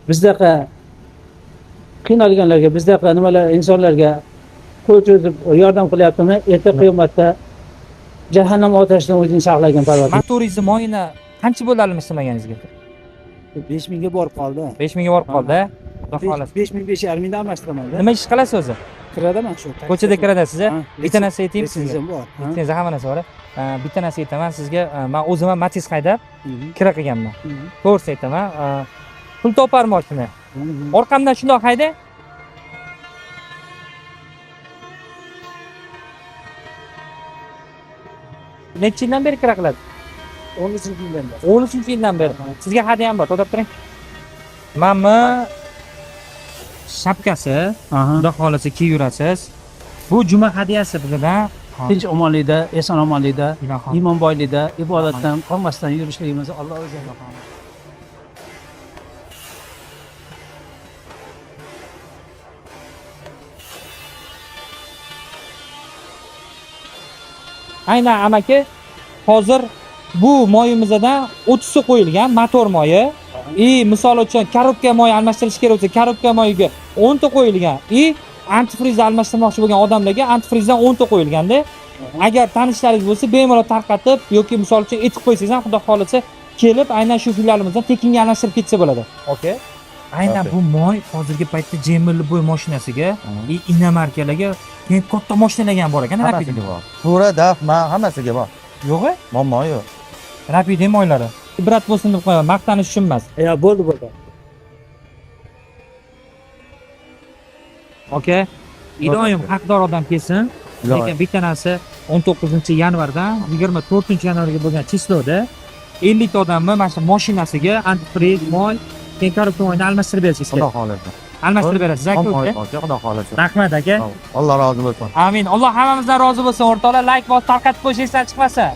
bizdaqa qiynalganlarga, bizdaqa nimalar insonlarga qo'l cho'zib yordam qilyaptimi? Erta qiyomatda jahannam otashidan o'zini saqlagan Parvardigor. Motoringizni moyini qancha bo'lalmi ishlamaganingizga? 5000 ga borib qoldi. 5000 ga borib qoldi. Xudo xohlasa. 5000 5,5 mingdan almashtiraman-da. Nima ish qilasiz o'zi? Kiradaman shu. Ko'chada kiradasiz, a? Bitta narsa aytaymi sizga. Litsenziyam bor. Litsenziya hamma narsa bor. Bitta narsa aytaman sizga, men o'zim ham Matiz haydab kira qilganman. To'g'risi aytaman, pul topar mashina. Orqamdan shundoq hayda. Necha yildan beri kira qiladi? 13-yildan beri. 13-yildan beri. Sizga hadya ham bor, to'xtab turing. Mana shapkasi, xudo xolasa kiyib yurasiz. Bu juma hadyasi bizdan. Tinch omonlikda, eson omonlikda, iymon boylikda, ibodatdan qolmasdan yurishligimizni Alloh o'zi xohlagan. Aynan amaki, hozir bu moyimizdan 30 ta qo'yilgan motor moyi. Misol uchun korobka moyi almashtirish kerak bo'lsa, korobka moyiga 10 ta qo'yilgan. Antifriz almashtirmoqchi bo'lgan odamlarga antifrizdan 10 ta qo'yilganda, agar tanishlaringiz bo'lsa, bemalol tarqatib yoki misol uchun etib qo'ysangiz ham xudo xolasa kelib aynan shu fillarimizdan tekinga almashtirib ketsa bo'ladi. Okay? Aynan bu moy hozirgi paytda Jemil bo'y mashinasiga, inomarkalarga, katta mashinalarga ham bor ekan, Hammasiga bor. To'g'ri, daf, hammasiga bor. Yo'q-a? Muammo yo'q. Rapid moylari. Ibrat bo'lsin deb qo'yaman, maqtanish uchun emas. Bo'ldi. Okay. Iloyim haqdor odam kelsin. Lekin bitta narsa 19-yanvardan 24-yanvarga bo'lgan chisloda 50 ta odamni mana shu mashinasiga antifriz, moy, korobka moyni almashtirib berasiz. Xudo xolasa. Almashtirib berasiz, aka. Xudo xolasa. Rahmat aka. Alloh rozi bo'lsin. Amin. Alloh hammamizdan rozi bo'lsin. O'rtoqlar, like bosib tarqatib qo'yishingizdan chiqmasa.